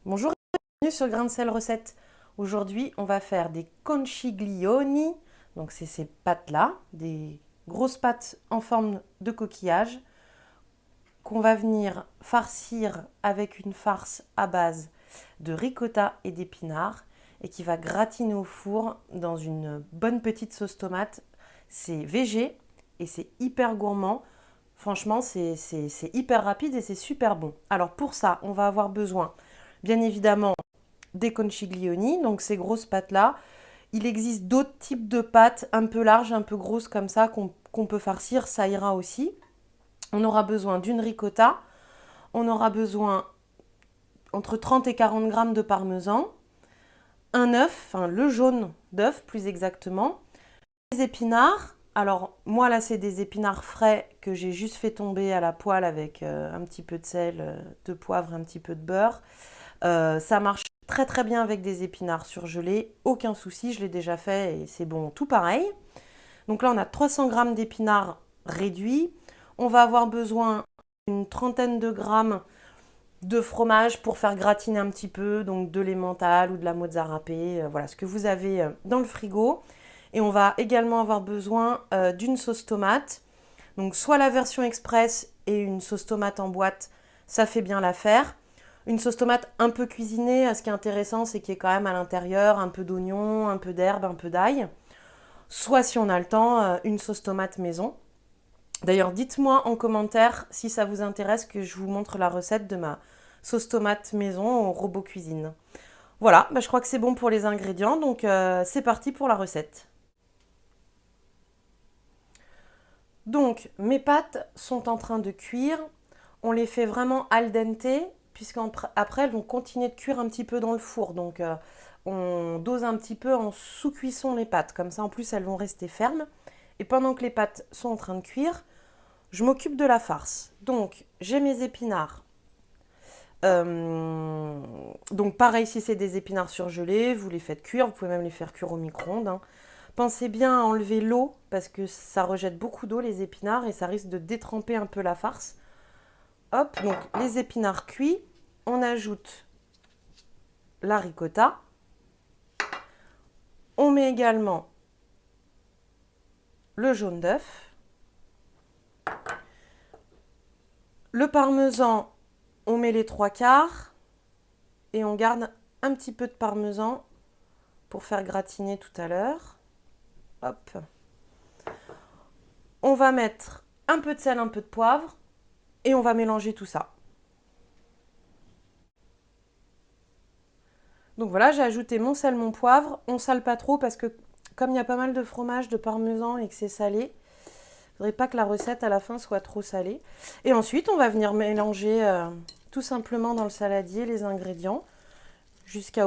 Bonjour et bienvenue sur Grain de Sel Recettes. Aujourd'hui, on va faire des conciglioni. Donc, c'est ces pâtes-là, des grosses pâtes en forme de coquillage qu'on va venir farcir avec une farce à base de ricotta et d'épinards et qui va gratiner au four dans une bonne petite sauce tomate. C'est végé et c'est hyper gourmand. Franchement, c'est hyper rapide et c'est super bon. Alors pour ça, on va avoir besoin, bien évidemment, des conciglioni, donc ces grosses pâtes-là. Il existe d'autres types de pâtes un peu larges, un peu grosses comme ça qu'on peut farcir, ça ira aussi. On aura besoin d'une ricotta, on aura besoin entre 30 et 40 grammes de parmesan, un œuf, enfin le jaune d'œuf plus exactement, des épinards. Alors moi là c'est des épinards frais que j'ai juste fait tomber à la poêle avec un petit peu de sel, de poivre, un petit peu de beurre. Ça marche très très bien avec des épinards surgelés, aucun souci, je l'ai déjà fait et c'est bon tout pareil. Donc là on a 300 grammes d'épinards réduits. On va avoir besoin d'une trentaine de grammes de fromage pour faire gratiner un petit peu, donc de l'emmental ou de la mozzarella râpée, voilà ce que vous avez dans le frigo. Et on va également avoir besoin d'une sauce tomate. Donc soit la version express et une sauce tomate en boîte, ça fait bien l'affaire. Une sauce tomate un peu cuisinée, ce qui est intéressant, c'est qu'il y ait quand même à l'intérieur un peu d'oignon, un peu d'herbe, un peu d'ail. Soit si on a le temps, une sauce tomate maison. D'ailleurs, dites-moi en commentaire si ça vous intéresse que je vous montre la recette de ma sauce tomate maison au robot cuisine. Voilà, bah, je crois que c'est bon pour les ingrédients, donc c'est parti pour la recette. Donc, mes pâtes sont en train de cuire. On les fait vraiment al dente, puisqu'après, elles vont continuer de cuire un petit peu dans le four. Donc, on dose un petit peu en sous-cuisson les pâtes. Comme ça, en plus, elles vont rester fermes. Et pendant que les pâtes sont en train de cuire, je m'occupe de la farce. Donc, j'ai mes épinards. Donc, pareil, si c'est des épinards surgelés, vous les faites cuire. Vous pouvez même les faire cuire au micro-ondes, hein. Pensez bien à enlever l'eau parce que ça rejette beaucoup d'eau les épinards et ça risque de détremper un peu la farce. Hop, donc les épinards cuits, on ajoute la ricotta. On met également le jaune d'œuf. Le parmesan, on met les trois quarts et on garde un petit peu de parmesan pour faire gratiner tout à l'heure. Hop. On va mettre un peu de sel, un peu de poivre et on va mélanger tout ça. Donc voilà, j'ai ajouté mon sel, mon poivre. On sale pas trop parce que comme il y a pas mal de fromage, de parmesan et que c'est salé, il ne faudrait pas que la recette à la fin soit trop salée. Et ensuite, on va venir mélanger tout simplement dans le saladier les ingrédients jusqu'à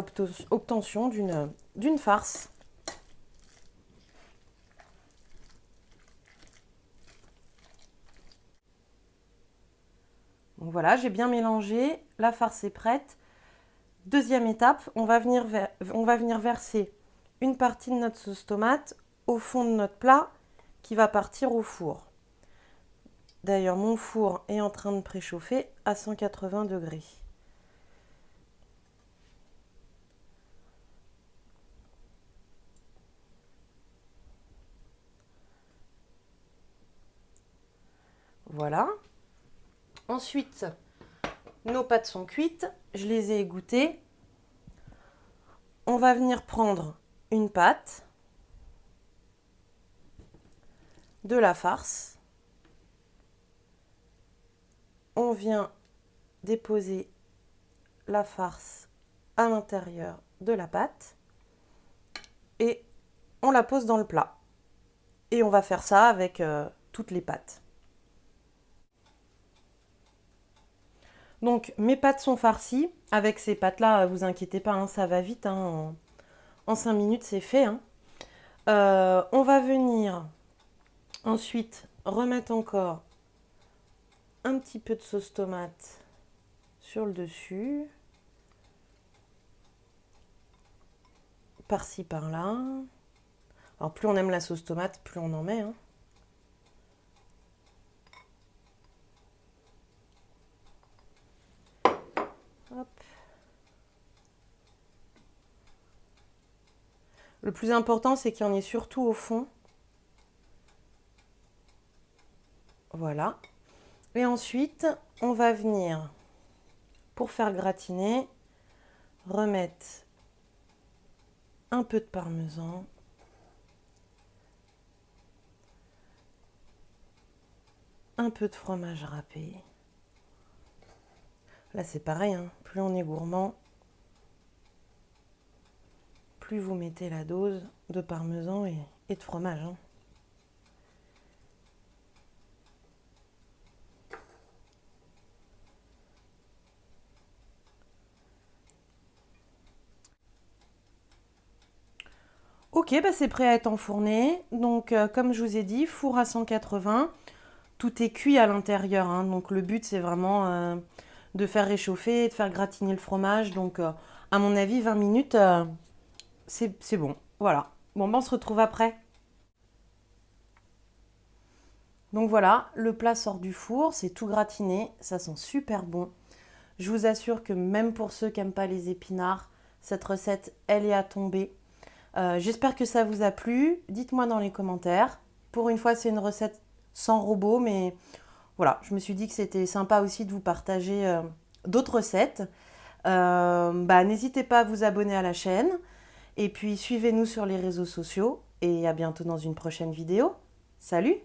obtention d'une farce. Donc voilà, j'ai bien mélangé, la farce est prête. Deuxième étape, on va venir verser une partie de notre sauce tomate au fond de notre plat qui va partir au four. D'ailleurs, mon four est en train de préchauffer à 180 degrés. Voilà. Ensuite, nos pâtes sont cuites. Je les ai égouttées. On va venir prendre une pâte, de la farce. On vient déposer la farce à l'intérieur de la pâte et on la pose dans le plat. Et on va faire ça avec toutes les pâtes. Donc mes pâtes sont farcies. Avec ces pâtes-là, vous inquiétez pas, hein, ça va vite, hein, en 5 minutes c'est fait, hein. On va venir ensuite remettre encore un petit peu de sauce tomate sur le dessus. Par-ci, par-là. Alors plus on aime la sauce tomate, plus on en met, hein. Hop. Le plus important, c'est qu'il y en ait surtout au fond. Voilà. Et ensuite, on va venir, pour faire le gratiné, remettre un peu de parmesan. Un peu de fromage râpé. Là, c'est pareil, hein. Plus on est gourmand, plus vous mettez la dose de parmesan et de fromage, hein. Ok, bah c'est prêt à être enfourné. Donc, comme je vous ai dit, four à 180. Tout est cuit à l'intérieur, hein. Donc, le but, c'est vraiment de faire réchauffer, de faire gratiner le fromage. Donc, à mon avis, 20 minutes, c'est bon. Voilà. Bon, ben, on se retrouve après. Donc voilà, le plat sort du four, c'est tout gratiné, ça sent super bon. Je vous assure que même pour ceux qui n'aiment pas les épinards, cette recette, elle est à tomber. J'espère que ça vous a plu. Dites-moi dans les commentaires. Pour une fois, c'est une recette sans robot, mais voilà, je me suis dit que c'était sympa aussi de vous partager d'autres recettes. N'hésitez pas à vous abonner à la chaîne. Et puis, suivez-nous sur les réseaux sociaux. Et à bientôt dans une prochaine vidéo. Salut!